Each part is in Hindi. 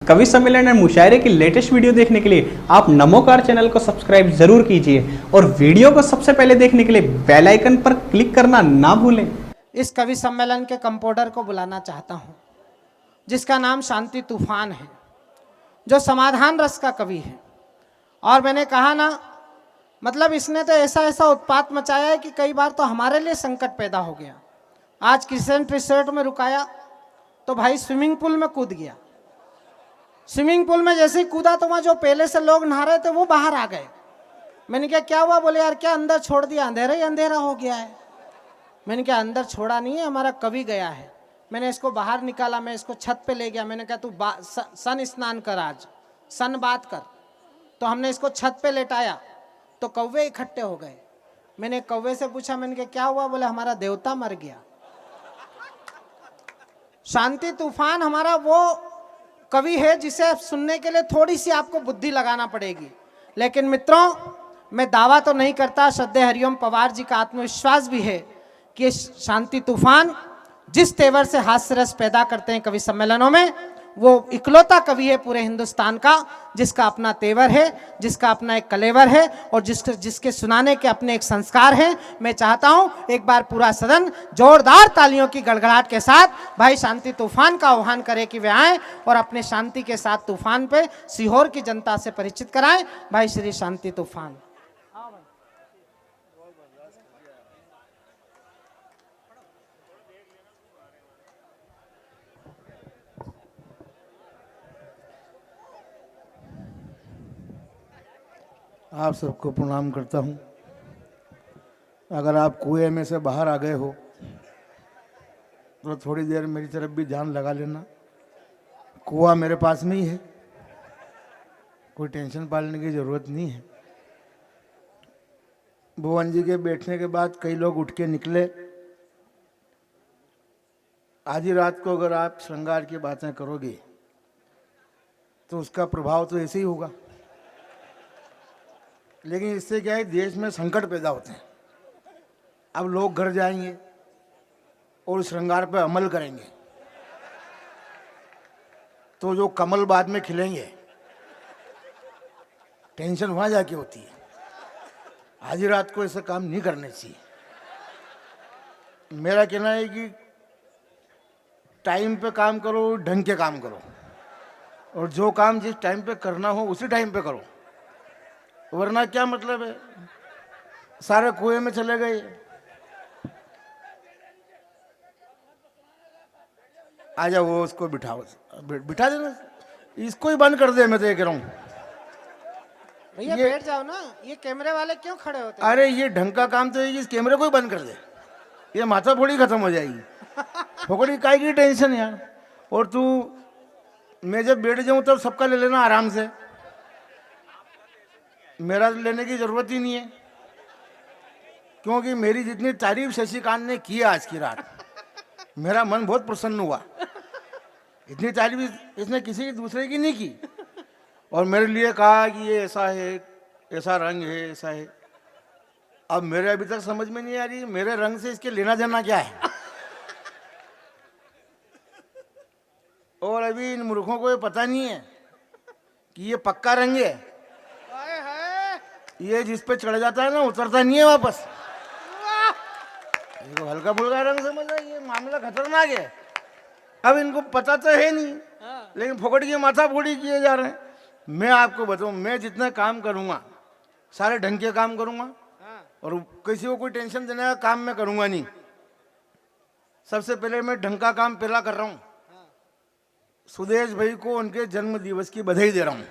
कवि सम्मेलन और मुशायरे की लेटेस्ट वीडियो देखने के लिए आप नमोकार चैनल को सब्सक्राइब जरूर कीजिए और वीडियो को सबसे पहले देखने के लिए बेल आइकन पर क्लिक करना ना भूलें। इस कवि सम्मेलन के कंपोडर को बुलाना चाहता हूं, जिसका नाम शांति तूफान है, जो समाधान रस का कवि है। और मैंने कहा ना, मतलब इसने तो ऐसा ऐसा उत्पात मचाया है कि कई बार तो हमारे लिए संकट पैदा हो गया। आज क्रिसेंट रिसोर्ट में रुकाया तो भाई स्विमिंग पूल में कूद गया। स्विमिंग पूल में जैसे ही कूदा तो वहाँ जो पहले से लोग नहा रहे थे वो बाहर आ गए। मैंने कहा क्या हुआ? बोले यार क्या अंदर छोड़ दिया, अंधेरा ही अंधेरा हो गया है। मैंने कहा अंदर छोड़ा नहीं है, हमारा कवि गया है। मैंने इसको बाहर निकाला, मैं इसको छत पे ले गया। मैंने कहा तू सन स्नान कर, आज सन बात कर। तो हमने इसको छत पे लेटाया तो कौवे इकट्ठे हो गए। मैंने कौवे से पूछा, मैंने कहा क्या हुआ? बोले हमारा देवता मर गया। शांति तूफान हमारा वो कवि है जिसे सुनने के लिए थोड़ी सी आपको बुद्धि लगाना पड़ेगी। लेकिन मित्रों, मैं दावा तो नहीं करता, श्रद्धेय हरिओम पवार जी का आत्मविश्वास भी है कि शांति तूफान जिस तेवर से हास्य रस पैदा करते हैं कवि सम्मेलनों में, वो इकलौता कवि है पूरे हिंदुस्तान का जिसका अपना तेवर है, जिसका अपना एक कलेवर है और जिसके सुनाने के अपने एक संस्कार हैं। मैं चाहता हूं एक बार पूरा सदन जोरदार तालियों की गड़गड़ाहट के साथ भाई शांति तूफान का आह्वान करे कि वे आए और अपने शांति के साथ तूफान पे सीहोर की जनता से परिचित कराएं। भाई श्री शांति तूफान। आप सबको प्रणाम करता हूं। अगर आप कुएं में से बाहर आ गए हो तो थोड़ी देर मेरी तरफ भी ध्यान लगा लेना। कुआं मेरे पास में ही है, कोई टेंशन पालने की ज़रूरत नहीं है। भुवन जी के बैठने के बाद कई लोग उठ के निकले। आधी रात को अगर आप श्रृंगार की बातें करोगे तो उसका प्रभाव तो ऐसे ही होगा। लेकिन इससे क्या है, देश में संकट पैदा होते हैं। अब लोग घर जाएंगे और श्रृंगार पर अमल करेंगे तो जो कमल बाद में खिलेंगे, टेंशन वहां जाके होती है। आधी रात को ऐसा काम नहीं करने चाहिए। मेरा कहना है कि टाइम पे काम करो, ढंग के काम करो, और जो काम जिस टाइम पे करना हो उसी टाइम पे करो। वरना क्या मतलब है, सारे कुएं में चले गए। आजा वो उसको बिठाओ, बिठा देना, इसको ही बंद कर दे। मैं तो ये कह रहा हूँ भैया बैठ जाओ ना, ये कैमरे वाले क्यों खड़े होते हैं? अरे ये ढंग का काम तो है कि इस कैमरे को ही बंद कर दे, ये माथा फोड़ी खत्म हो जाएगी। फोकड़ी काय की टेंशन यार। और तू, मैं जब बैठ जाऊं तब सबका ले लेना आराम से, मेरा लेने की जरूरत ही नहीं है। क्योंकि मेरी जितनी तारीफ शशिकांत ने की आज की रात, मेरा मन बहुत प्रसन्न हुआ। इतनी तारीफ इसने किसी दूसरे की नहीं की। और मेरे लिए कहा कि ये ऐसा है, ऐसा रंग है, ऐसा है। अब मेरे अभी तक समझ में नहीं आ रही मेरे रंग से इसके लेना देना क्या है। और अभी इन मूर्खों को ये पता नहीं है कि ये पक्का रंग है। ये जिस पे चढ़ जाता है ना, उतरता नहीं है वापस। इनको हल्का फुल्का रंग समझ रहा है, ये मामला खतरनाक है। अब इनको पता तो है नहीं, लेकिन फोकट की माथा फोड़ी किए जा रहे हैं। मैं आपको बताऊं, मैं जितना काम करूंगा सारे ढंग के काम करूंगा और किसी को कोई टेंशन देने का काम मैं करूंगा नहीं। सबसे पहले मैं ढंग का काम पहला कर रहा हूं। सुदेश भाई को उनके जन्म दिवस की बधाई दे रहा हूं।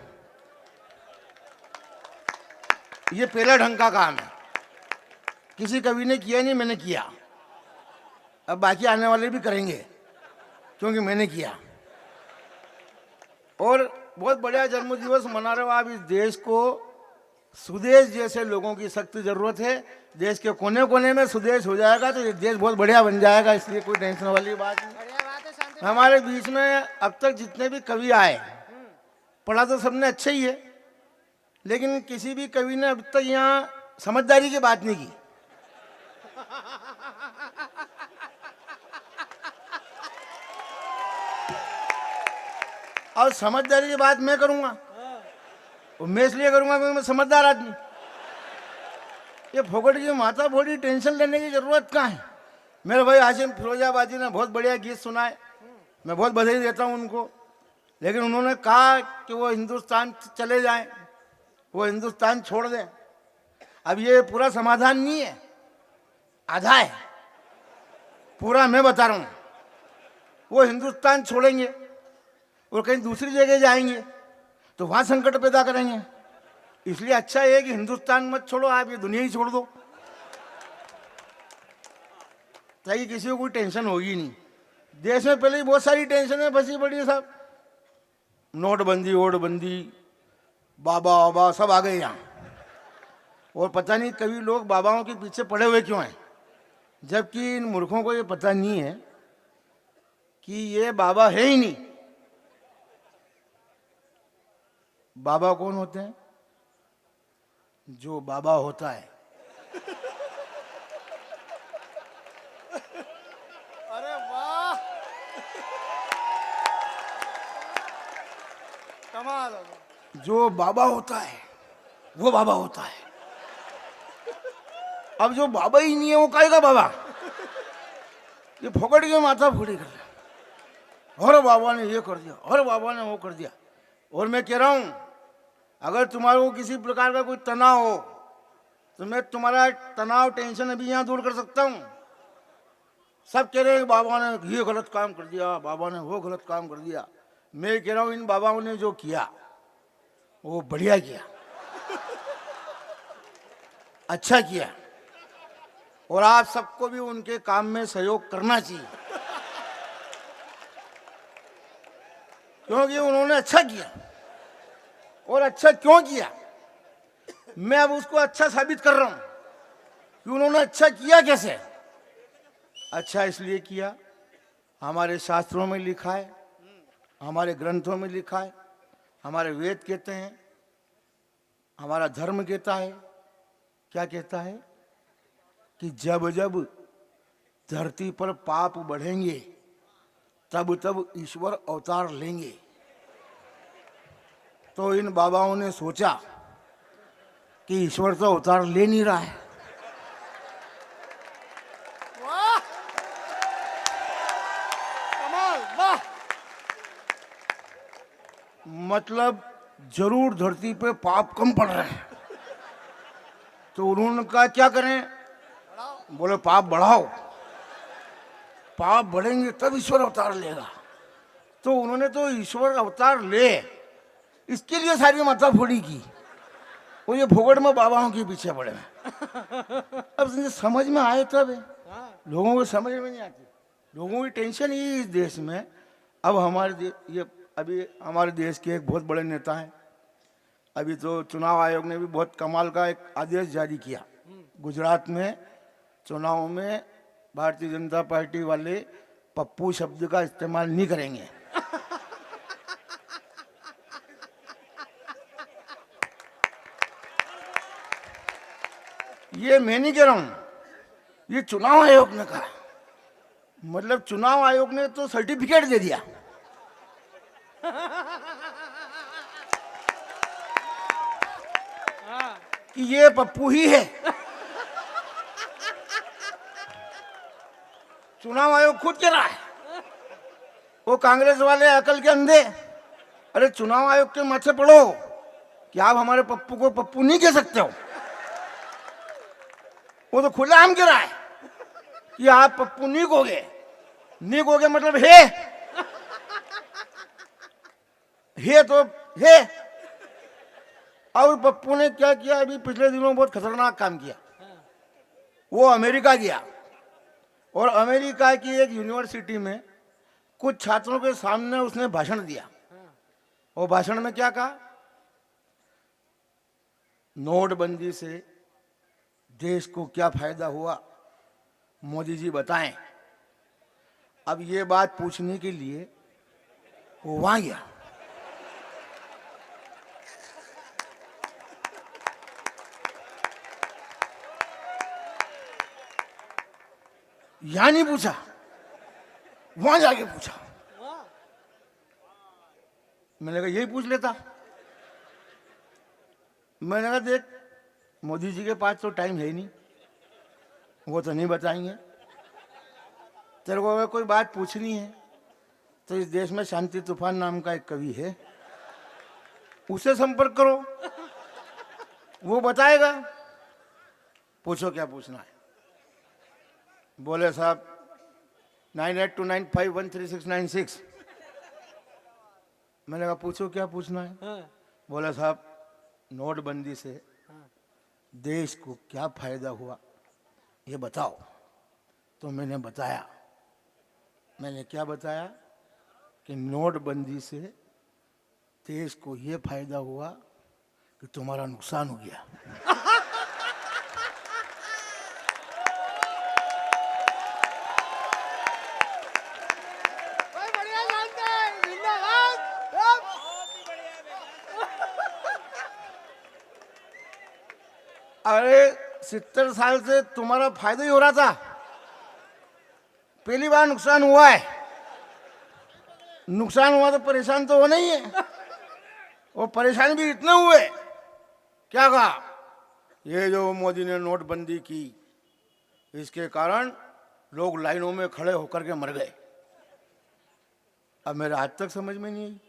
ये पहला ढंग का काम है, किसी कवि ने किया नहीं, मैंने किया। अब बाकी आने वाले भी करेंगे क्योंकि मैंने किया। और बहुत बढ़िया जन्म दिवस मना रहे हो आप। इस देश को सुदेश जैसे लोगों की सख्त जरूरत है। देश के कोने कोने में सुदेश हो जाएगा तो ये देश बहुत बढ़िया बन जाएगा, इसलिए कोई टेंशन वाली बात नहीं। हमारे बीच में अब तक जितने भी कवि आए, पढ़ा तो सबने अच्छा ही है, लेकिन किसी भी कवि ने अब तक यहाँ समझदारी की बात नहीं की। और समझदारी की बात मैं करूंगा, और मैं इसलिए करूंगा क्योंकि मैं समझदार आदमी। ये फोकट की माथा फोड़ी टेंशन लेने की जरूरत कहाँ है। मेरे भाई हाशिम फिरोजाबादी ने बहुत बढ़िया गीत सुनाए, मैं बहुत बधाई देता हूँ उनको। लेकिन उन्होंने कहा कि वो हिंदुस्तान चले जाएं, वो हिंदुस्तान छोड़ दें। अब ये पूरा समाधान नहीं है, आधा है, पूरा मैं बता रहा हूँ। वो हिंदुस्तान छोड़ेंगे और कहीं दूसरी जगह जाएंगे तो वहां संकट पैदा करेंगे। इसलिए अच्छा है कि हिंदुस्तान मत छोड़ो, आप ये दुनिया ही छोड़ दो, ताकि किसी को कोई टेंशन होगी नहीं। देश में पहले ही बहुत सारी टेंशन फंसी पड़ी है साहब, नोटबंदी वोटबंदी, बाबा बाबा सब आ गए यहाँ। और पता नहीं कभी लोग बाबाओं के पीछे पड़े हुए क्यों हैं, जबकि इन मूर्खों को ये पता नहीं है कि ये बाबा है ही नहीं। बाबा कौन होते हैं? जो बाबा होता है। अरे वाह, कमाल हो गया। जो बाबा होता है वो बाबा होता है। अब जो बाबा ही नहीं है वो काहे का बाबा? ये फोकट के माथा फोड़ी कर रहा, और बाबा ने ये कर दिया, और बाबा ने वो कर दिया। और मैं कह रहा हूं, अगर तुम्हारे को किसी प्रकार का कोई तनाव हो तो मैं तुम्हारा तनाव टेंशन अभी यहाँ दूर कर सकता हूँ। सब कह रहे हैं बाबा ने ये गलत काम कर दिया, बाबा ने वो गलत काम कर दिया। मैं कह रहा हूँ इन बाबाओं ने जो किया वो बढ़िया किया, अच्छा किया, और आप सबको भी उनके काम में सहयोग करना चाहिए, क्योंकि उन्होंने अच्छा किया। और अच्छा क्यों किया, मैं अब उसको अच्छा साबित कर रहा हूं कि उन्होंने अच्छा किया कैसे। अच्छा इसलिए किया, हमारे शास्त्रों में लिखा है, हमारे ग्रंथों में लिखा है, हमारे वेद कहते हैं, हमारा धर्म कहता है। क्या कहता है कि जब जब धरती पर पाप बढ़ेंगे तब तब ईश्वर अवतार लेंगे। तो इन बाबाओं ने सोचा कि ईश्वर तो अवतार ले नहीं रहा है, वाह, कमाल, वाह। मतलब जरूर धरती पे पाप कम पड़ रहे हैं। तो उन्होंने कहा क्या करें, बोले पाप बढ़ाओ, पाप बढ़ेंगे तब ईश्वर अवतार लेगा। तो उन्होंने तो ईश्वर अवतार ले इसके लिए सारी माथा फोड़ी की, वो ये भोगड़ में बाबाओं के पीछे पड़े हैं। अब समझ में आए तब है, लोगों को समझ में नहीं आती। लोगों की टेंशन ये इस देश में। अब ये अभी हमारे देश के एक बहुत बड़े नेता हैं, अभी तो चुनाव आयोग ने भी बहुत कमाल का एक आदेश जारी किया। गुजरात में चुनाव में भारतीय जनता पार्टी वाले पप्पू शब्द का इस्तेमाल नहीं करेंगे। ये मैं नहीं कह रहा हूं, ये चुनाव आयोग ने कहा। मतलब चुनाव आयोग ने तो सर्टिफिकेट दे दिया कि ये पप्पू ही है। चुनाव आयोग खुद कह रहा है, वो कांग्रेस वाले अकल के अंधे। अरे चुनाव आयोग के माथे पड़ो कि आप हमारे पप्पू को पप्पू नहीं कह सकते हो। वो तो खुला आम कह रहा है कि आप पप्पू नहीं कहोगे। नहीं कहोगे मतलब है तो है। और पप्पू ने क्या किया, अभी पिछले दिनों बहुत खतरनाक काम किया। वो अमेरिका गया और अमेरिका की एक यूनिवर्सिटी में कुछ छात्रों के सामने उसने भाषण दिया। और भाषण में क्या कहा, नोटबंदी से देश को क्या फायदा हुआ, मोदी जी बताएं। अब ये बात पूछने के लिए वो वहां गया। यहां नहीं पूछा, वहां जाके पूछा। मैंने कहा यही पूछ लेता। मैंने कहा देख, मोदी जी के पास तो टाइम है ही नहीं, वो तो नहीं बताएंगे। तेरे को अगर कोई बात पूछनी है तो इस देश में शांति तूफान नाम का एक कवि है, उससे संपर्क करो, वो बताएगा। पूछो क्या पूछना है। बोले साहब 9829513696। मैंने कहा पूछो क्या पूछना है। बोले साहब नोटबंदी से देश को क्या फायदा हुआ ये बताओ। तो मैंने बताया, मैंने क्या बताया कि नोटबंदी से देश को ये फायदा हुआ कि तुम्हारा नुकसान हो गया। भाई बढ़िया जानते हैं, जिंदाबाद। अब अरे 70 साल से तुम्हारा फायदा ही हो रहा था, पहली बार नुकसान हुआ है। नुकसान हुआ तो परेशान तो होना ही है। और परेशान भी इतने हुए, क्या कहा, ये जो मोदी ने नोटबंदी की इसके कारण लोग लाइनों में खड़े होकर के मर गए। अब मेरे आज तक समझ में नहीं आई।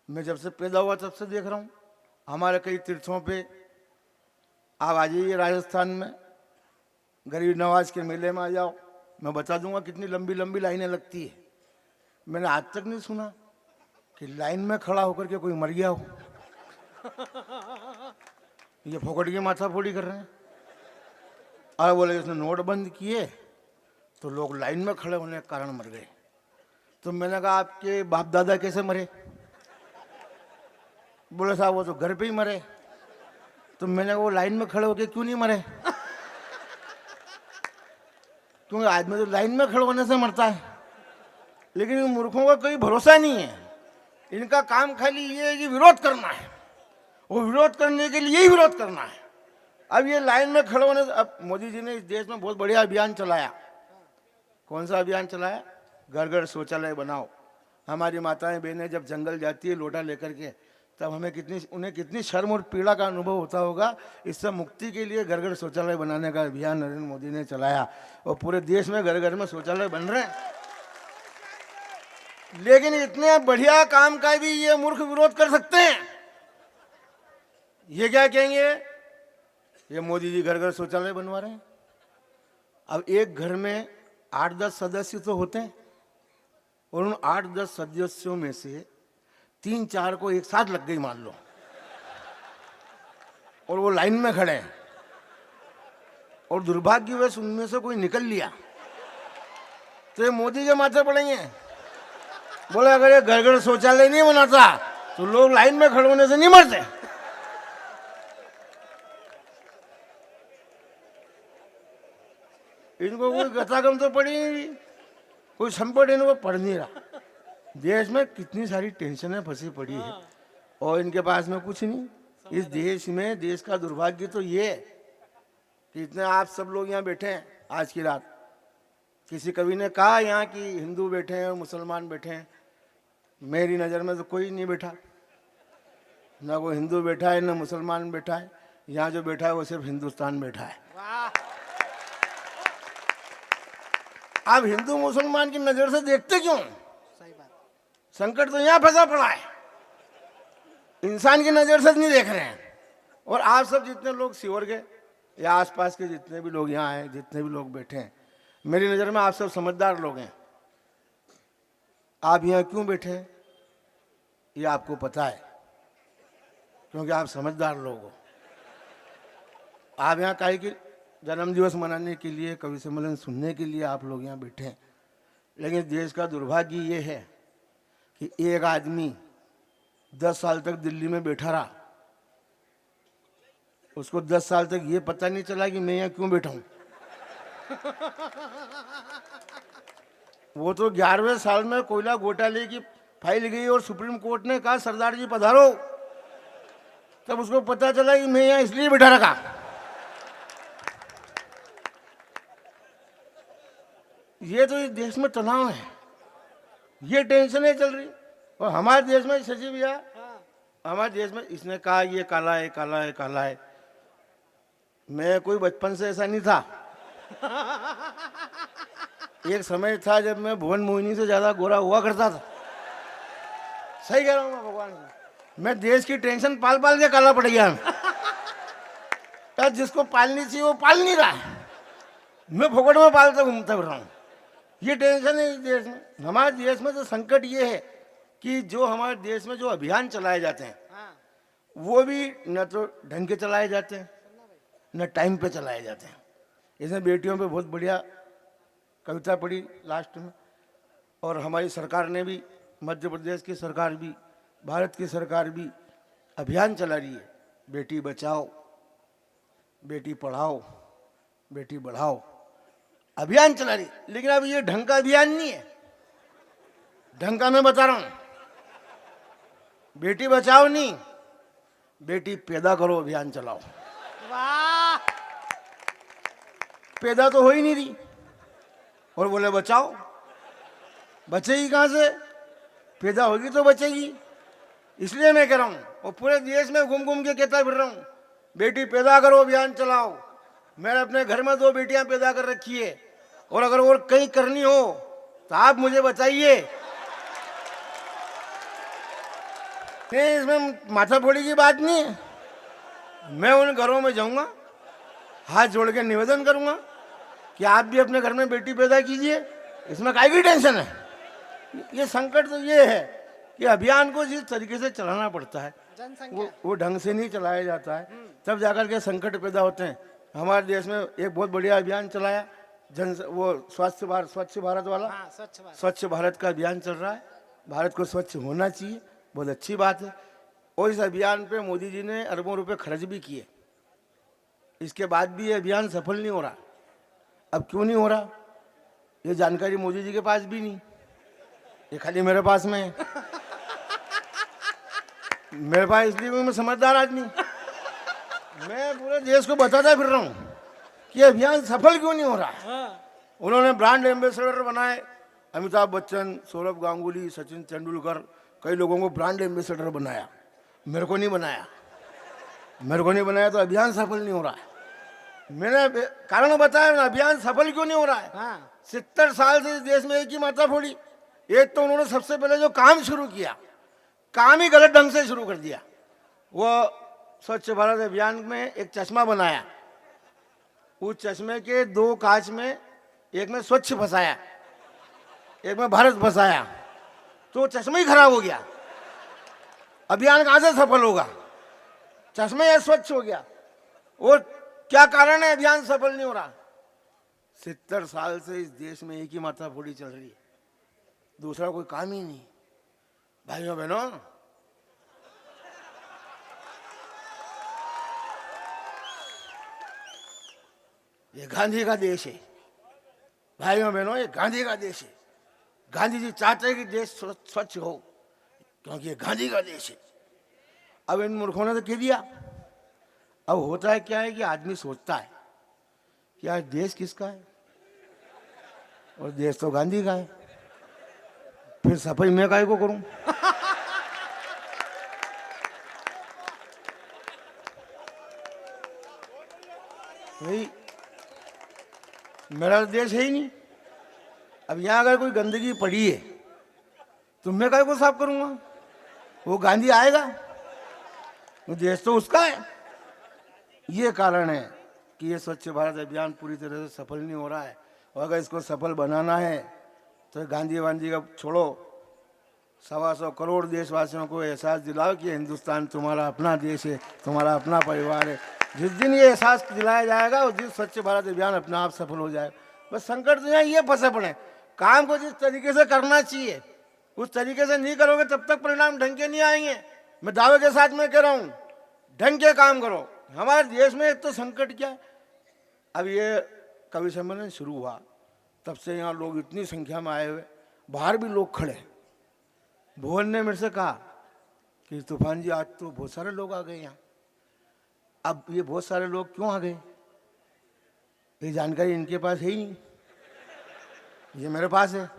मैं जब से पैदा हुआ तब से देख रहा हूँ, हमारे कई तीर्थों पे आप आ जाइए, राजस्थान में गरीब नवाज के मेले में आ जाओ, मैं बता दूंगा कितनी लंबी लंबी लाइनें लगती है। मैंने आज तक नहीं सुना कि लाइन में खड़ा होकर के कोई मर गया हो। ये फोकट की माथाफोड़ी कर रहे हैं। और बोले इसने नोट बंद किए तो लोग लाइन में खड़े होने के कारण मर गए। तो मैंने कहा आपके बाप दादा कैसे मरे। बोले साहब वो तो घर पे ही मरे। तो मैंने कहा वो लाइन में खड़े होके क्यों नहीं मरे। क्योंकि आदमी तो लाइन में खड़े होने से मरता है, लेकिन इन मूर्खों का कोई भरोसा नहीं है। इनका काम खाली ये है कि विरोध करना है, वो विरोध करने के लिए ही विरोध करना है। अब ये लाइन में खड़े होने से, अब मोदी जी ने इस देश में बहुत बढ़िया अभियान चलाया। कौन सा अभियान चलाया, घर घर शौचालय बनाओ। हमारी माताएं बहनें जब जंगल जाती है लोटा लेकर के, तब उन्हें कितनी शर्म और पीड़ा का अनुभव होता होगा। इससे मुक्ति के लिए घर घर शौचालय बनाने का अभियान नरेंद्र मोदी ने चलाया और पूरे देश में घर घर में शौचालय बन रहे हैं। लेकिन इतने बढ़िया काम का भी ये मूर्ख विरोध कर सकते हैं। ये क्या कहेंगे, ये मोदी जी घर घर शौचालय बनवा रहे हैं। अब एक घर में 8-10 सदस्य तो होते हैं, और उन 8-10 सदस्यों में से 3-4 को एक साथ लग गई मान लो, और वो लाइन में खड़े हैं, और दुर्भाग्यवश उनमें से कोई निकल लिया, तो ये मोदी के माथे पड़ेंगे। बोले अगर ये घर घर शौचालय नहीं बनाता तो लोग लाइन में खड़े होने से नहीं मरते। इनको कोई गतागम तो पड़ी नहीं, कोई संपट इनको पड़ नहीं रहा। देश में कितनी सारी टेंशनें फंसी पड़ी है और इनके पास में कुछ नहीं। इस देश में, देश का दुर्भाग्य तो ये है कि इतने आप सब लोग यहाँ बैठे हैं आज की रात। किसी कवि ने कहा यहाँ कि हिंदू बैठे हैं और मुसलमान बैठे हैं। मेरी नज़र में तो कोई नहीं बैठा, ना कोई हिंदू बैठा है ना मुसलमान बैठा है। यहाँ जो बैठा है वो सिर्फ हिंदुस्तान बैठा है। आप हिंदू मुसलमान की नज़र से देखते क्यों? सही बात। संकट तो यहाँ फंसा पड़ा है, इंसान की नज़र से नहीं देख रहे हैं। और आप सब जितने लोग शिवर के या आसपास के जितने भी लोग यहाँ आए, जितने भी लोग बैठे हैं, मेरी नज़र में आप सब समझदार लोग हैं। आप यहाँ क्यों बैठे हैं ये आपको पता है, क्योंकि आप समझदार लोग हो। आप यहाँ काहे की जन्मदिवस मनाने के लिए, कवि सम्मेलन सुनने के लिए आप लोग यहाँ बैठे हैं। लेकिन देश का दुर्भाग्य ये है कि एक आदमी 10 साल तक दिल्ली में बैठा रहा, उसको 10 साल तक ये पता नहीं चला कि मैं यहाँ क्यों बैठा हूँ। वो तो 11वें साल में कोयला घोटाले की फाइल गई और सुप्रीम कोर्ट ने कहा सरदार जी पधारो, तब उसको पता चला कि मैं यहाँ इसलिए बैठा रखा। ये तो इस देश में तनाव है, ये टेंशनें चल रही। और हमारे देश में शशि भैया, हमारे देश में इसने कहा ये काला है, काला है, काला है। मैं कोई बचपन से ऐसा नहीं था। एक समय था जब मैं भुवन मोहिनी से ज्यादा गोरा हुआ करता था। सही कह रहा हूँ मैं भगवान की। मैं देश की टेंशन पाल पाल के काला पड़ गया। यार जिसको पालनी चाहिए वो पाल नहीं रहा है। मैं फोकट में पालता घूमता फिर रहा हूँ। ये टेंशन है इस देश में। हमारे देश में तो संकट ये है कि जो हमारे देश में जो अभियान चलाए जाते हैं वो भी न तो ढंग के चलाए जाते हैं न टाइम पे चलाए जाते हैं। इसमें बेटियों पे बहुत बढ़िया कविता पढ़ी लास्ट में। और हमारी सरकार ने भी, मध्य प्रदेश की सरकार भी, भारत की सरकार भी अभियान चला रही है, बेटी बचाओ, बेटी पढ़ाओ, बेटी बढ़ाओ अभियान चला रही। लेकिन अब ये ढंग का अभियान नहीं है। ढंग का मैं बता रहा हूं, बेटी बचाओ नहीं, बेटी पैदा करो अभियान चलाओ। वाह, पैदा तो हो ही नहीं रही और बोले बचाओ। बचेगी कहां से? पैदा होगी तो बचेगी। इसलिए मैं कह रहा हूं और पूरे देश में घूम घूम के कहता फिर रहा हूं, बेटी पैदा करो अभियान चलाओ। मैंने अपने घर में 2 बेटियां पैदा कर रखी है और अगर और कहीं करनी हो तो आप मुझे बताइए। नहीं, इसमें माथा फोड़ी की बात नहीं है। मैं उन घरों में जाऊंगा, हाथ जोड़ के निवेदन करूंगा कि आप भी अपने घर में बेटी पैदा कीजिए। इसमें काय की टेंशन है? ये संकट तो ये है कि अभियान को जिस तरीके से चलाना पड़ता है वो ढंग से नहीं चलाया जाता है, तब जाकर के संकट पैदा होते हैं। हमारे देश में एक बहुत बढ़िया अभियान चलाया, वो स्वच्छ भारत वाला। स्वच्छ भारत का अभियान चल रहा है। भारत को स्वच्छ होना चाहिए, बहुत अच्छी बात है। और इस अभियान पे मोदी जी ने अरबों रुपए खर्च भी किए। इसके बाद भी ये अभियान सफल नहीं हो रहा। अब क्यों नहीं हो रहा? ये जानकारी मोदी जी के पास भी नहीं, ये खाली मेरे पास में है। मेरे पास इसलिए मैं समझदार आदमी, मैं पूरे देश को बताता फिर रहा हूँ कि अभियान सफल क्यों नहीं हो रहा। उन्होंने ब्रांड एम्बेसडर बनाए, अमिताभ बच्चन, सौरभ गांगुली, सचिन तेंदुलकर, कई लोगों को ब्रांड एम्बेसडर बनाया। मेरे को नहीं बनाया। मेरे को नहीं बनाया तो अभियान सफल नहीं हो रहा है। मैंने कारण बताया ना, अभियान सफल क्यों नहीं हो रहा है। 70 साल से इस देश में एक ही माता फोड़ी। एक तो उन्होंने सबसे पहले जो काम शुरू किया, काम ही गलत ढंग से शुरू कर दिया। वो स्वच्छ भारत अभियान में एक चश्मा बनाया, उस चश्मे के 2 कांच में एक में स्वच्छ फंसाया, एक में भारत फंसाया, तो चश्मा ही खराब हो गया। अभियान कहां से सफल होगा? चश्मे या स्वच्छ हो गया। और क्या कारण है अभियान सफल नहीं हो रहा? 70 साल से इस देश में एक ही माथा फोड़ी चल रही है, दूसरा कोई काम ही नहीं। भाइयों बहनों, ये गांधी का देश है। भाइयों बहनों, ये गांधी का देश है। गांधी जी चाहते हैं कि देश स्वच्छ हो, क्योंकि ये गांधी का देश है। अब इन मूर्खों ने तो कह दिया। अब होता है क्या है कि आदमी सोचता है कि आज देश किसका है, और देश तो गांधी का है, फिर सफाई मैं काहे को करूं? भाई मेरा देश है ही नहीं। अब यहां अगर कोई गंदगी पड़ी है तो मैं काहे को साफ करूंगा? वो गांधी आएगा, वो देश तो उसका है। ये कारण है कि ये स्वच्छ भारत अभियान पूरी तरह से सफल नहीं हो रहा है। और अगर इसको सफल बनाना है तो गांधी वांधी का छोड़ो, 125 करोड़ देशवासियों को एहसास दिलाओ कि हिंदुस्तान तुम्हारा अपना देश है, तुम्हारा अपना परिवार है। जिस दिन ये एहसास दिलाया जाएगा उस दिन स्वच्छ भारत अभियान अपने आप सफल हो जाएगा। बस संकट तो यहाँ ये फंसे पड़े, काम को जिस तरीके से करना चाहिए उस तरीके से नहीं करोगे तब तक परिणाम ढंग के नहीं आएंगे। मैं दावे के साथ में कह रहा हूँ, ढंग के काम करो। हमारे देश में एक तो संकट क्या है, अब ये कवि सम्मेलन शुरू हुआ तब से यहाँ लोग इतनी संख्या में आए हुए, बाहर भी लोग खड़े। भुवन ने मेरे से कहा कि तूफान जी आज तो बहुत सारे लोग आ गए यहाँ। अब ये बहुत सारे लोग क्यों आ गए, ये जानकारी इनके पास है ही नहीं, ये मेरे पास है।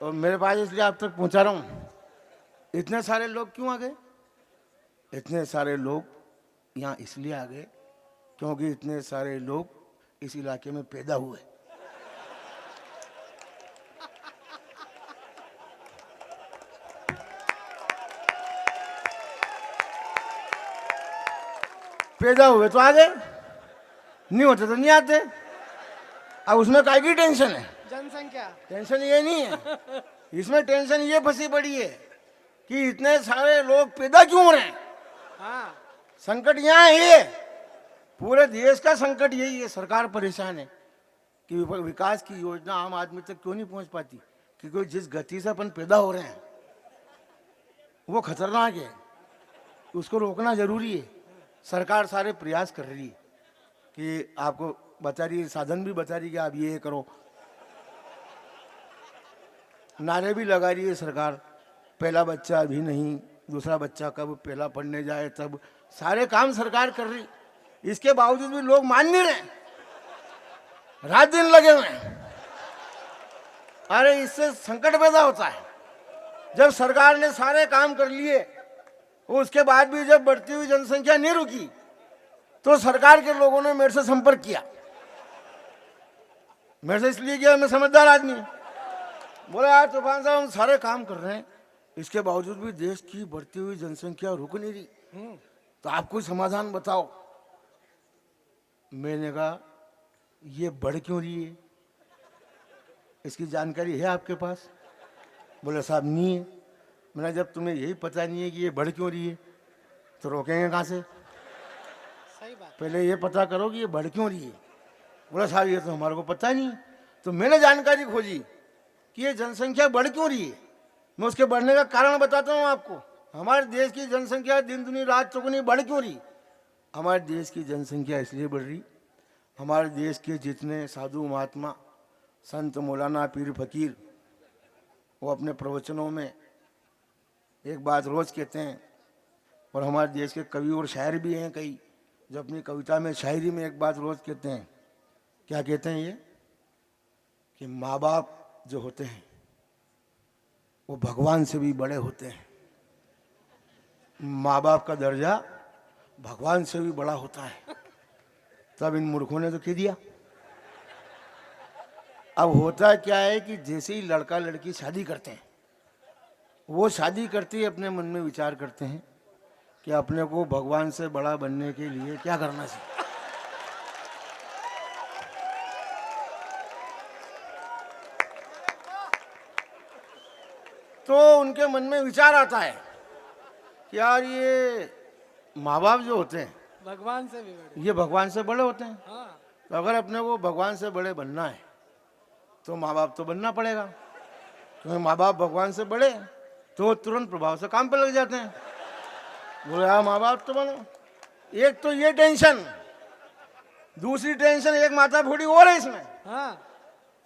और मेरे पास इसलिए आप तक पहुंचा रहा हूँ। इतने सारे लोग क्यों आ गए? इतने सारे लोग यहाँ इसलिए आ गए क्योंकि इतने सारे लोग इस इलाके में पैदा हुए। पैदा हुए तो आ गए, नहीं होते तो नहीं आते। अब उसमें काय की टेंशन है? जनसंख्या। टेंशन ये नहीं है, इसमें टेंशन ये फंसी पड़ी है कि इतने सारे लोग पैदा क्यों हो रहे हैं। हाँ, संकट यहाँ है, ये पूरे देश का संकट यही है। सरकार परेशान है कि विकास की योजना आम आदमी तक क्यों नहीं पहुंच पाती, क्योंकि जिस गति से अपन पैदा हो रहे हैं वो खतरनाक है, उसको रोकना जरूरी है। सरकार सारे प्रयास कर रही है कि आपको बता रही है, साधन भी बता रही है कि आप ये करो, नारे भी लगा रही है सरकार, पहला बच्चा अभी नहीं, दूसरा बच्चा कब पहला पढ़ने जाए तब, सारे काम सरकार कर रही। इसके बावजूद भी लोग मान नहीं रहे, रात दिन लगे हुए हैं। अरे इससे संकट पैदा होता है। जब सरकार ने सारे काम कर लिए, उसके बाद भी जब बढ़ती हुई जनसंख्या नहीं रुकी, तो सरकार के लोगों ने मेरे से संपर्क किया। मेरे से इसलिए किया, मैं समझदार आदमी हूं। बोला यार तूफान साहब, हम सारे काम कर रहे हैं, इसके बावजूद भी देश की बढ़ती हुई जनसंख्या रुक नहीं रही, तो आप कोई समाधान बताओ। मैंने कहा ये बढ़ क्यों रही है, इसकी जानकारी है आपके पास? बोले साहब नहीं है। मैंने जब तुम्हें यही पता नहीं है कि ये बढ़ क्यों रही है तो रोकेंगे कहाँ से? सही बात। पहले ये पता करो कि ये बढ़ क्यों रही है। बोला साहब ये तो हमारे को पता नहीं। तो मैंने जानकारी खोजी कि ये जनसंख्या बढ़ क्यों रही है। मैं उसके बढ़ने का कारण बताता हूँ आपको। हमारे देश की जनसंख्या दिन दुनी रात चौगुनी बढ़ क्यों रही? हमारे देश की जनसंख्या इसलिए बढ़ रही, हमारे देश के जितने साधु महात्मा, संत, मौलाना, पीर, फकीर, वो अपने प्रवचनों में एक बात रोज कहते हैं, और हमारे देश के कवि और शायर भी हैं कई जो अपनी कविता में, शायरी में एक बात रोज कहते हैं। क्या कहते हैं ये? कि माँ बाप जो होते हैं वो भगवान से भी बड़े होते हैं। माँ बाप का दर्जा भगवान से भी बड़ा होता है। तब इन मूर्खों ने तो कह दिया। अब होता क्या है कि जैसे ही लड़का लड़की शादी करते हैं, वो शादी करते ही अपने मन में विचार करते हैं कि अपने को भगवान से बड़ा बनने के लिए क्या करना चाहिए। तो उनके मन में विचार आता है कि यार ये माँ बाप जो होते हैं भगवान से भी बड़े। ये भगवान से बड़े होते हैं। हाँ, तो अगर अपने को भगवान से बड़े बनना है तो माँ बाप तो बनना पड़ेगा, क्योंकि माँ बाप भगवान से बड़े तो तुरंत प्रभाव से काम पे लग जाते हैं। बोले यार माँ बाप तो बनो। एक तो ये टेंशन, दूसरी टेंशन एक माता फोड़ी और है इसमें। हाँ,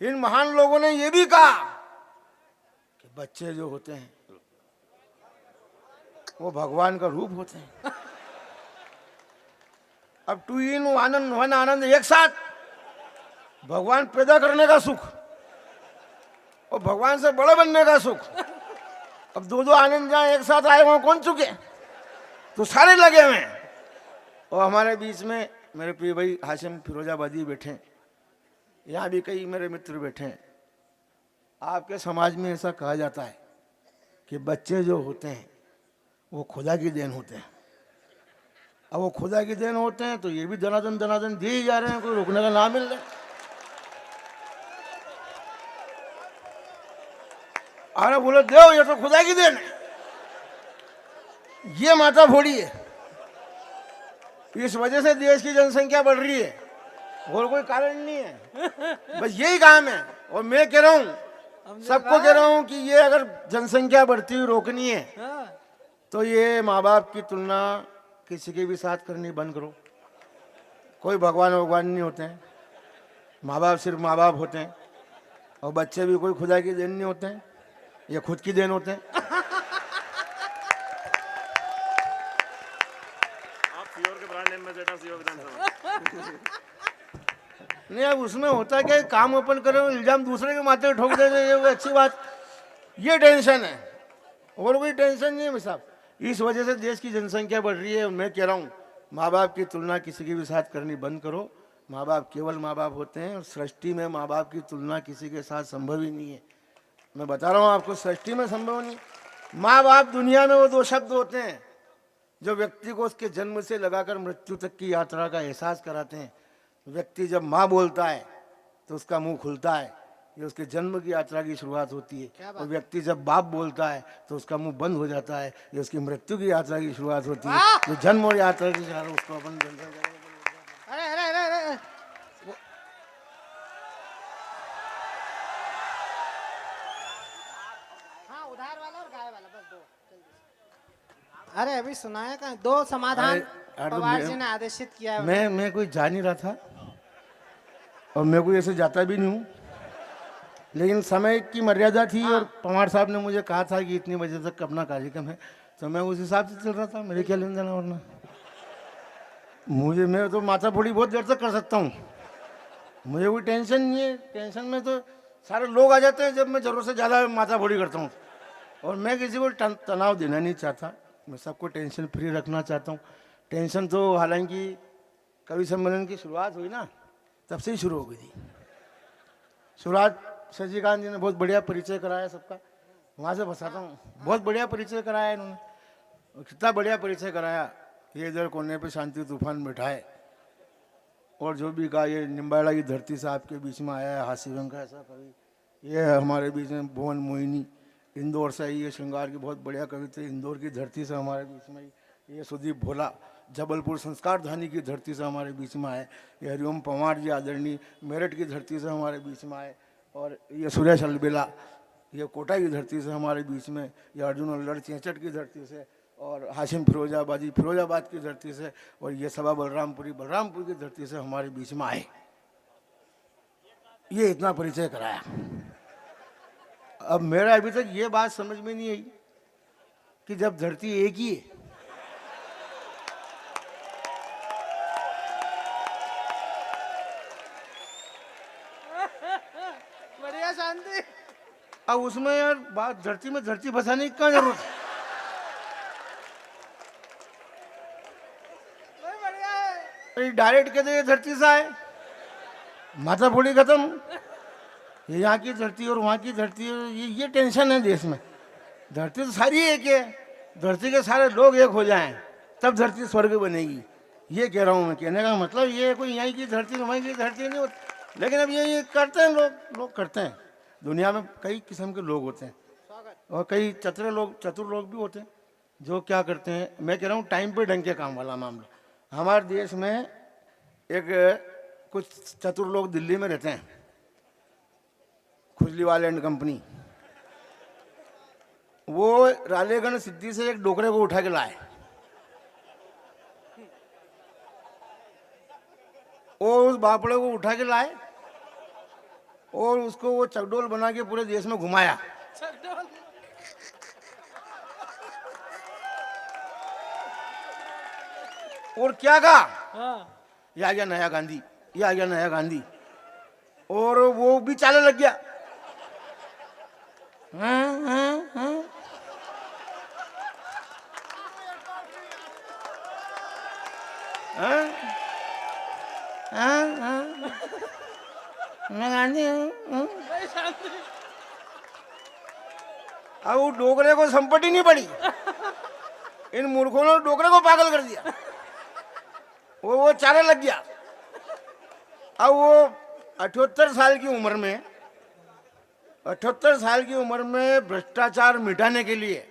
इन महान लोगों ने ये भी कहा कि बच्चे जो होते हैं वो भगवान का रूप होते हैं। अब टू इन वन आनंद, एक साथ भगवान पैदा करने का सुख और भगवान से बड़े बनने का सुख। अब दो दो आनंद जहाँ एक साथ आए वहां कौन चुके? तो सारे लगे हुए हैं। और हमारे बीच में मेरे प्रिय भाई हाशिम फिरोजाबादी बैठे हैं, यहाँ भी कई मेरे मित्र बैठे हैं। आपके समाज में ऐसा कहा जाता है कि बच्चे जो होते हैं वो खुदा की देन होते हैं। अब वो खुदा की देन होते हैं तो ये भी दनादन दिए ही जा रहे हैं, कोई रोकने का नाम मिल रहा है। अरे बोले देव ये तो खुदा की देन है, ये माता फोड़ी है। इस वजह से देश की जनसंख्या बढ़ रही है, और कोई कारण नहीं है, बस यही काम है। और मैं कह रहा हूँ, सबको कह रहा हूँ कि ये अगर जनसंख्या बढ़ती हुई रोकनी है हाँ, तो ये माँ बाप की तुलना किसी के भी साथ करनी बंद करो। कोई भगवान नहीं होते हैं, माँ बाप सिर्फ माँ बाप होते हैं, और बच्चे भी कोई खुदा की देन नहीं होते हैं, ये खुद की देन होते हैं। आप सीओर के ब्रांड एम्बेसडर सीओ विधानसभा। नहीं, अब उसमें होता है कि काम अपन करें, इल्जाम दूसरे के माथे ठोक देते, ये अच्छी बात। ये टेंशन है और कोई टेंशन नहीं है भाई साहब। इस वजह से देश की जनसंख्या बढ़ रही है। मैं कह रहा हूँ माँ बाप की तुलना किसी के भी साथ करनी बंद करो। माँ बाप केवल माँ बाप होते हैं और सृष्टि में माँ बाप की तुलना किसी के साथ संभव ही नहीं है। मैं बता रहा हूँ आपको, सृष्टि में संभव नहीं। माँ बाप दुनिया में वो दो शब्द होते हैं जो व्यक्ति को उसके जन्म से लगाकर मृत्यु तक की यात्रा का एहसास कराते हैं। व्यक्ति जब माँ बोलता है तो उसका मुंह खुलता है, ये उसके जन्म की यात्रा की शुरुआत होती है। और व्यक्ति जब बाप बोलता है तो उसका मुंह बंद हो जाता है, ये उसकी मृत्यु की यात्रा की शुरुआत होती है। जो जन्म और यात्रा की शुरुआत उसको अपन अरे अरे अरे अरे हाँ, उधार वाला और गाय वाला, बस दो जल्दी। अरे अभी सुनाया कहाँ, दो समाधान अरे तो पवार मैं- जी ने आदेशित किया है। मैं कोई जा नहीं रहा था और मैं कोई ऐसे जाता भी नहीं हूँ, लेकिन समय की मर्यादा थी और पवार साहब ने मुझे कहा था कि इतनी बजे तक अपना कार्यक्रम है, तो मैं उस हिसाब से चल रहा था। मेरे क्या लेन देना, वरना मैं तो माथा फोड़ी बहुत देर तक कर सकता हूँ, मुझे कोई टेंशन नहीं है। टेंशन में तो सारे लोग आ जाते हैं जब मैं जरूरत से ज़्यादा माथा फोड़ी करता हूँ। और मैं किसी को तनाव देना नहीं चाहता, मैं सबको टेंशन फ्री रखना चाहता हूँ। टेंशन तो हालांकि कवि सम्मेलन की शुरुआत हुई ना, तब से ही शुरू हो गई थी। शुरुआत शशिकांत जी ने बहुत बढ़िया परिचय कराया सबका, वहाँ से बताता हूँ। बहुत बढ़िया परिचय कराया इन्होंने, और कितना बढ़िया परिचय कराया। ये इधर कोने पे शांति तूफान बैठाए और जो भी कहा, ये निम्बाड़ा की धरती से आपके बीच में आया है हास्य रंग का ऐसा कवि। ये हमारे बीच में भुवन मोहिनी इंदौर से आई, ये श्रृंगार की बहुत बढ़िया कवि थे, इंदौर की धरती से हमारे बीच में आई। ये सुदीप भोला जबलपुर संस्कार धानी की धरती से हमारे बीच में आए। ये हरिओम पवार जी आदरणीय मेरठ की धरती से हमारे बीच में आए। और ये सुरेश अलबेला ये कोटा की धरती से हमारे बीच में, ये अर्जुन अल्लड़ चेचट की धरती से, और हाशिम फिरोजाबादी फिरोजाबाद की धरती से, और ये सभा बलरामपुर की धरती से हमारे बीच में आए। ये इतना परिचय कराया। अब मेरा अभी तक ये बात समझ में नहीं आई कि जब धरती एक ही है, बढ़िया शांति। अब उसमें यार बात धरती में धरती बसाने की क्या जरूरत है? बढ़िया है। डायरेक्ट कहते ये धरती से आए, माथा फोड़ी खत्म। ये यहाँ की धरती और वहाँ की धरती, ये टेंशन है देश में। धरती तो सारी एक है, धरती के सारे लोग एक हो जाएं तब धरती स्वर्ग बनेगी। ये कह रहा हूँ मैं। कहने का मतलब ये कोई यहाँ की धरती वहीं की धरती नहीं होती। लेकिन अब ये करते हैं लोग करते हैं। दुनिया में कई किस्म के लोग होते हैं और कई चतुर लोग भी होते हैं जो क्या करते हैं। मैं कह रहा हूँ टाइम पे ढंग के काम वाला मामला। हमारे देश में एक कुछ चतुर लोग दिल्ली में रहते हैं, खुजलीवाल एंड कंपनी। वो रालेगण सिद्धि से एक डोकरे को उठा के लाए और उस बापड़े को उठा के लाए और उसको वो चकडोल बना के पूरे देश में घुमाया। और क्या कहा, ये आ गया नया गांधी, ये आ गया नया गांधी। और वो भी चाले लग गया। मैं गांधी हूँ। अब वो डोकरे को संपत्ति नहीं पड़ी, इन मूर्खों ने डोकरे को पागल कर दिया। वो चारे लग गया। अब वो 78 साल की उम्र में 78 साल की उम्र में भ्रष्टाचार मिटाने के लिए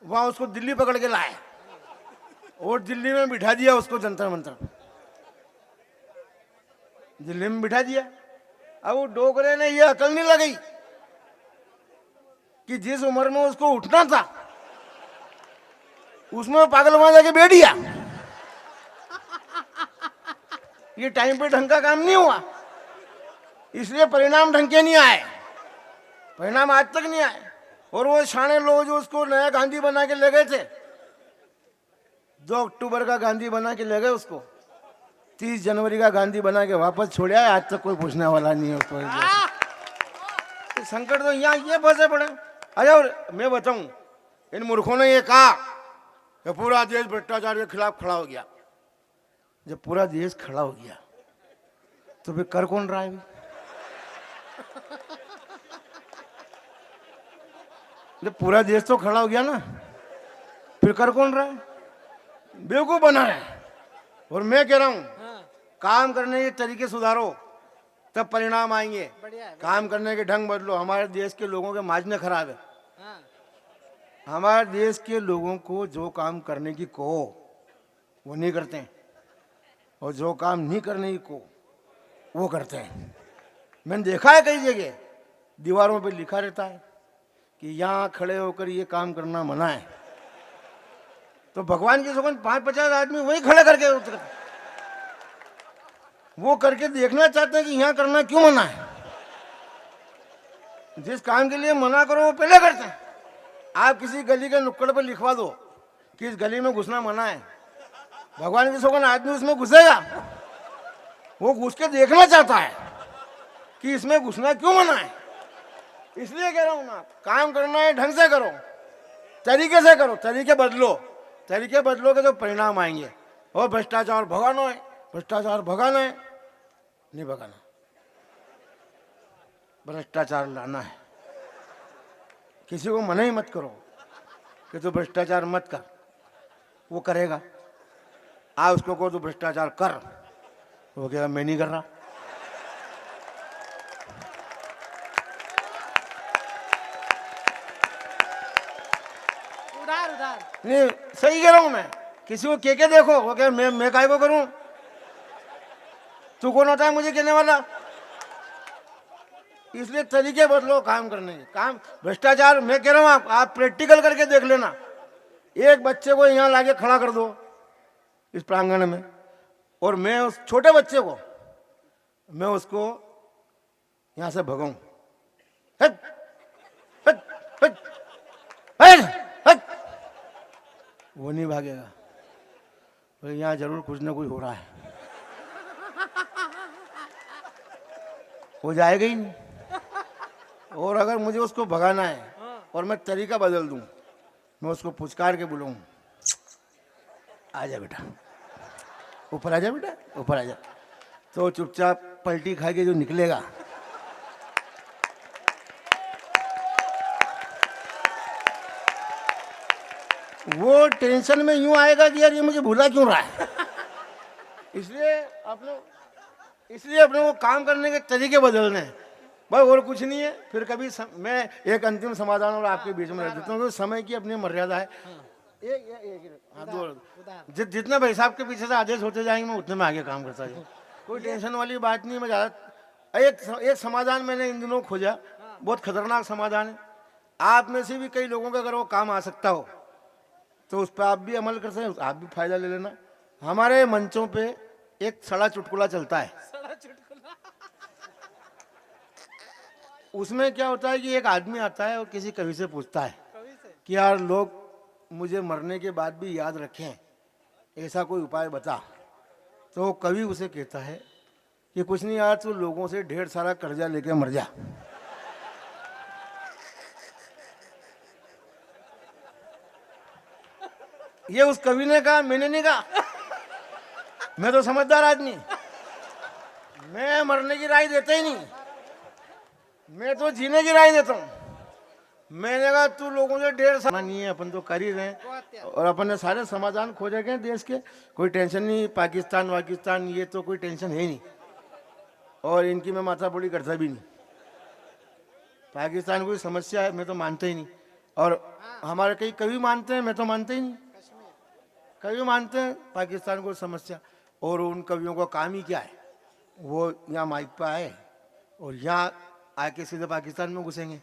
वहां उसको दिल्ली पकड़ के लाए और दिल्ली में बिठा दिया उसको जंतर मंतर। दिल्ली में बिठा दिया। अब वो डोकरे ने ये अकल नहीं लगाई कि जिस उम्र में उसको उठना था उसमें पागल वहां जाके बैठ गया। ये टाइम पे ढंग का काम नहीं हुआ, इसलिए परिणाम ढंग के नहीं आए। परिणाम आज तक नहीं आए। और वो शाणे लोग जो उसको नया गांधी बना के ले गए थे, 2 अक्टूबर का गांधी बना के ले गए उसको, 30 जनवरी का गांधी बना के वापस छोड़ा है। आज तक कोई पूछने वाला नहीं है उसको। संकट तो यहाँ ये फंसे पड़े। अरे और मैं बताऊं, इन मूर्खों ने ये कहा कि पूरा देश भ्रष्टाचार के खिलाफ खड़ा हो गया। जब पूरा देश खड़ा हो गया तो फिर कर कौन रहा है अभी? जब पूरा देश तो खड़ा हो गया ना, फिर कर कौन रहा है? बेवकूफ बना है। और मैं कह रहा हूं, काम करने के तरीके सुधारो, तब परिणाम आएंगे। काम करने के ढंग बदलो। हमारे देश के लोगों के माजने खराब है। हमारे देश के लोगों को जो काम करने की कहो वो नहीं करते हैं, और जो काम नहीं करने की कहो वो करते हैं। मैंने देखा है कई जगह दीवारों पे लिखा रहता है कि यहाँ खड़े होकर ये काम करना मना है। तो भगवान की सौगंध 5-50 आदमी वही खड़े करके उतर, वो करके देखना चाहते हैं कि यहाँ करना क्यों मना है। जिस काम के लिए मना करो वो पहले करते हैं। आप किसी गली के नुक्कड़ पर लिखवा दो कि इस गली में घुसना मना है, भगवान की सौगंध आदमी उसमें घुसेगा। वो घुस के देखना चाहता है कि इसमें घुसना क्यों मना है। इसलिए कह रहा हूं ना, काम करना है ढंग से करो, तरीके से करो, तरीके बदलो। तरीके बदलोगे तो परिणाम आएंगे। और भ्रष्टाचार भगाना है, भ्रष्टाचार भगाना है, नहीं भगाना, भ्रष्टाचार लाना है। किसी को मना ही मत करो कि तू भ्रष्टाचार मत कर, वो करेगा। आप उसको कहो तू भ्रष्टाचार कर, वो कहेगा मैं नहीं कर रहा। उधार उधार नहीं, सही कह रहा हूं मैं। किसी को के देखो, वो कहे मैं काहे को करूं, तू कौन होता है मुझे कहने वाला। इसलिए तरीके बदलो काम करने के। काम भ्रष्टाचार मैं कह रहा हूं, आप प्रैक्टिकल करके देख लेना। एक बच्चे को यहाँ लाके खड़ा कर दो इस प्रांगण में, और मैं उस छोटे बच्चे को मैं उसको यहाँ से भगाऊं, हट हट हट हट हट, वो नहीं भागेगा। तो यहाँ जरूर कुछ ना कुछ हो रहा है, हो जाएगा ही नहीं। और अगर मुझे उसको भगाना है और मैं तरीका बदल दूं, मैं उसको पुचकार के बुलाऊं, आजा बेटा, ऊपर आजा बेटा, ऊपर आजा, तो चुपचाप पलटी खा के जो निकलेगा, वो टेंशन में यूं आएगा कि यार ये मुझे भूला क्यों रहा है। इसलिए अपने को काम करने के तरीके बदलने हैं, भाई, और कुछ नहीं है। फिर कभी मैं एक अंतिम समाधान और आपके बीच में रख देता हूँ, समय की अपनी मर्यादा है। जितने भाई साहब के पीछे से आदेश होते जाएंगे मैं उतने में आगे काम करता जाऊँ। कोई टेंशन वाली बात नहीं। मैं ज़्यादा एक समाधान मैंने इन दिनों खोजा, बहुत खतरनाक समाधान है। आप में से भी कई लोगों का अगर वो काम आ सकता हो तो उस पर आप भी अमल कर सकते, आप भी फायदा ले लेना। हमारे मंचों पे एक सड़ा चुटकुला चलता है। उसमें क्या होता है कि एक आदमी आता है और किसी कवि से पूछता है कि यार लोग मुझे मरने के बाद भी याद रखें, ऐसा कोई उपाय बता। तो कवि उसे कहता है कि कुछ नहीं यार, तू लोगों से ढेर सारा कर्जा लेके मर जा। ये उस कवि ने कहा, मैंने नहीं कहा। मैं तो समझदार आदमी, मैं मरने की राय देता ही नहीं, मैं तो जीने की राय देता हूँ। मैंने कहा तू लोगों से ढेर सारा नहीं है, अपन तो कर ही रहे हैं, और अपन ने सारे समाधान खोजे गए देश के। कोई टेंशन नहीं, पाकिस्तान ये तो कोई टेंशन है ही नहीं, और इनकी मैं माथा बोली करता भी नहीं। पाकिस्तान कोई समस्या है मैं तो मानता ही नहीं, और हमारे कई कवि मानते हैं, मैं तो मानता ही नहीं। कवि मानते हैं पाकिस्तान को समस्या, और उन कवियों का काम ही क्या है, वो यहाँ माइक पे आए और यहाँ आके सीधे पाकिस्तान में घुसेंगे।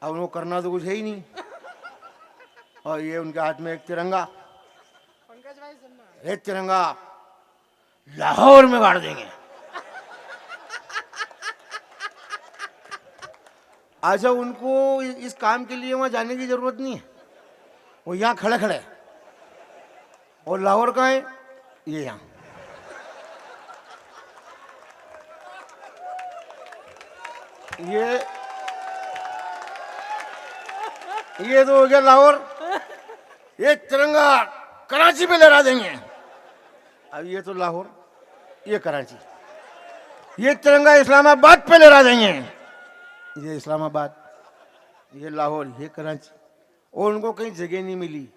अब उनको करना तो कुछ है ही नहीं, और ये उनके हाथ में एक तिरंगा, एक तिरंगा लाहौर में गाड़ देंगे। अच्छा, उनको इस काम के लिए वहां जाने की जरूरत नहीं है, वो यहाँ खड़े खड़े, और लाहौर कहाँ है, ये यहाँ। ये ये तो हो गया लाहौर, ये तिरंगा कराची पे लहरा देंगे। अब ये तो लाहौर, ये कराची, ये तिरंगा इस्लामाबाद पे लहरा देंगे। ये इस्लामाबाद, ये लाहौर, ये कराची। और उनको कहीं जगह नहीं मिली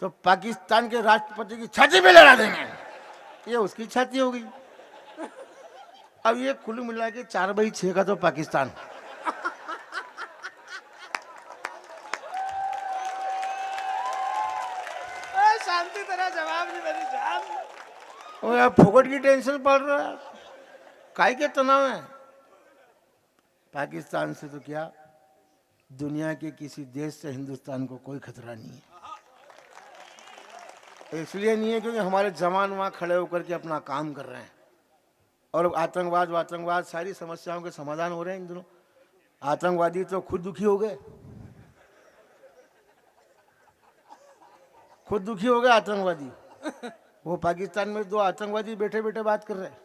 तो पाकिस्तान के राष्ट्रपति की छाती पे लहरा देंगे। ये उसकी छाती होगी। अब ये कुल मिला के 4/6 का तो पाकिस्तान। शांति तेरा जवाब नहीं मेरी जान। और यार फोकट की टेंशन पड़ रहा है, काय के तनाव है। पाकिस्तान से तो क्या, दुनिया के किसी देश से हिंदुस्तान को कोई खतरा नहीं है। इसलिए नहीं है क्योंकि हमारे जवान वहाँ खड़े होकर के अपना काम कर रहे हैं और आतंकवाद सारी समस्याओं के समाधान हो रहे हैं इन दिनों। आतंकवादी तो खुद दुखी हो गए, आतंकवादी। वो पाकिस्तान में 2 आतंकवादी बैठे बैठे बात कर रहे हैं,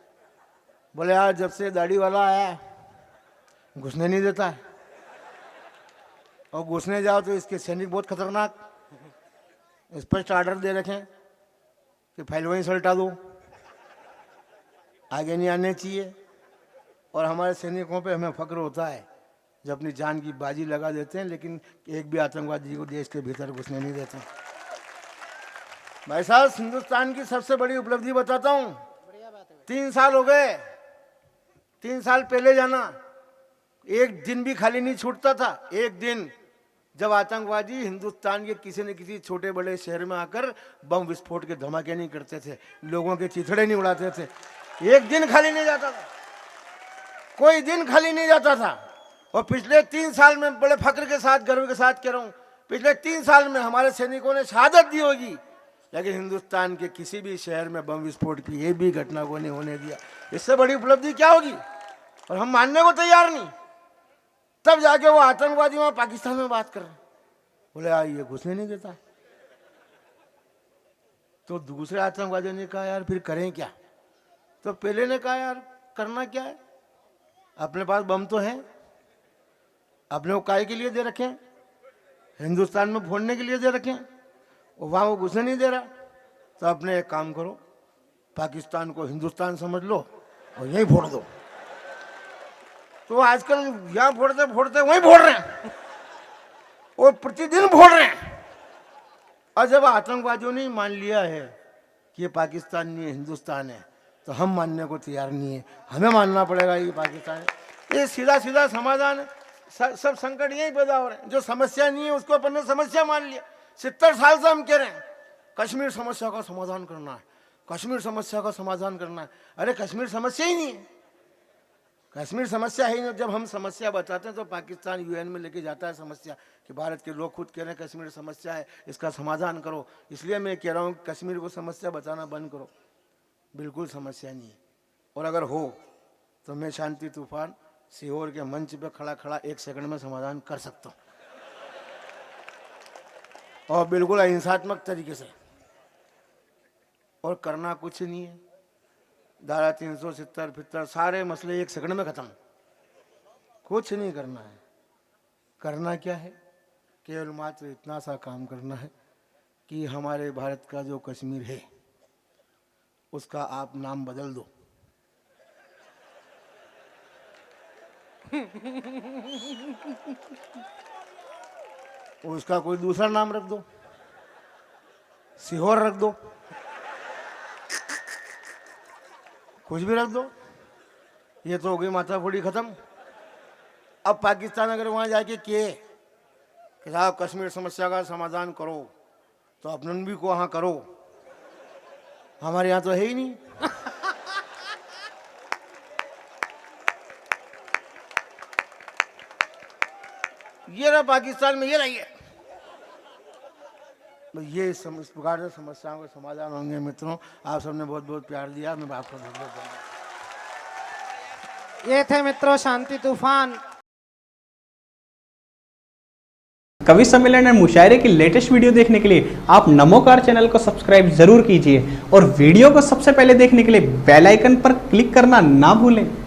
बोले यार जब से दाढ़ी वाला आया घुसने नहीं देता है, और घुसने जाओ तो इसके सैनिक बहुत खतरनाक, स्पष्ट ऑर्डर दे रखे कि फाइल वहीं सलटा दो, आगे नहीं आने चाहिए। और हमारे सैनिकों पे हमें फक्र होता है जो अपनी जान की बाजी लगा देते हैं, लेकिन एक भी आतंकवादी को देश के भीतर घुसने नहीं देते। भाई साहब, हिंदुस्तान की सबसे बड़ी उपलब्धि बताता हूँ। 3 साल हो गए, 3 साल पहले जाना, एक दिन भी खाली नहीं छूटता था। एक दिन जब आतंकवादी हिंदुस्तान के किसी न किसी छोटे बड़े शहर में आकर बम विस्फोट के धमाके नहीं करते थे, लोगों के चिथड़े नहीं उड़ाते थे, एक दिन खाली नहीं जाता था, कोई दिन खाली नहीं जाता था। और पिछले 3 साल में बड़े फक्र के साथ, गर्व के साथ कह रहा हूँ, पिछले 3 साल में हमारे सैनिकों ने शहादत दी होगी, लेकिन हिंदुस्तान के किसी भी शहर में बम विस्फोट की एक भी घटना को नहीं होने दिया। इससे बड़ी उपलब्धि क्या होगी? और हम मानने को तैयार नहीं। तब जाके वो आतंकवादी वहां पाकिस्तान में बात कर रहे, बोले यार ये घुसने नहीं देता। तो दूसरे आतंकवादियों ने कहा यार फिर करें क्या? तो पहले ने कहा यार करना क्या है, अपने पास बम तो है, अपने को काय के लिए दे रखे हैं, हिंदुस्तान में फोड़ने के लिए दे रखे हैं, और वहां वो घुसने नहीं दे रहा। तो अपने एक काम करो, पाकिस्तान को हिंदुस्तान समझ लो और यहीं फोड़ दो। तो आजकल यहाँ फोड़ते फोड़ते वहीं फोड़ रहे हैं और प्रतिदिन फोड़ रहे हैं। और जब आतंकवादियों ने मान लिया है कि ये पाकिस्तान नहीं है, हिंदुस्तान है, तो हम मानने को तैयार नहीं है। हमें मानना पड़ेगा ये पाकिस्तान है। ये सीधा सीधा समाधान है। सब संकट यहीं पैदा हो रहे हैं। जो समस्या नहीं है उसको अपन ने समस्या मान लिया। 70 साल से हम कह रहे हैं कश्मीर समस्या का समाधान करना है, कश्मीर समस्या का समाधान करना है। अरे कश्मीर समस्या ही नहीं है, कश्मीर समस्या है ही नहीं। जब हम समस्या बताते हैं तो पाकिस्तान UN में लेके जाता है समस्या कि भारत के लोग खुद कह रहे हैं कश्मीर समस्या है, इसका समाधान करो। इसलिए मैं कह रहा हूँ कश्मीर को समस्या बताना बंद करो। बिल्कुल समस्या नहीं है, और अगर हो तो मैं शांति तूफान सीहोर के मंच पे खड़ा खड़ा 1 सेकंड में समाधान कर सकता हूँ, और बिल्कुल अहिंसात्मक तरीके से। और करना कुछ नहीं है, धारा 370 फितर सारे मसले 1 सेकंड में खत्म। कुछ नहीं करना है। करना क्या है? केवल मात्र इतना सा काम करना है कि हमारे भारत का जो कश्मीर है उसका आप नाम बदल दो। उसका कोई दूसरा नाम रख दो, सीहोर रख दो, कुछ भी रख दो। ये तो हो गई माथाफोड़ी खत्म। अब पाकिस्तान अगर वहां जाके कि साहब कश्मीर समस्या का समाधान करो, तो अपनन भी को वहां करो, हमारे यहाँ तो है ही नहीं। ये रहा पाकिस्तान में, ये रही है। तो ये इस प्रकार से समस्याओं के समाधान होंगे। मित्रों, आप सबने बहुत बहुत प्यार दिया, मैं आपका बहुत बहुत धन्यवाद। ये थे मित्रों शांति तूफान। कवि सम्मेलन और मुशायरे की लेटेस्ट वीडियो देखने के लिए आप नमोकार चैनल को सब्सक्राइब जरूर कीजिए और वीडियो को सबसे पहले देखने के लिए बेल आइकन पर क्लिक करना ना भूलें।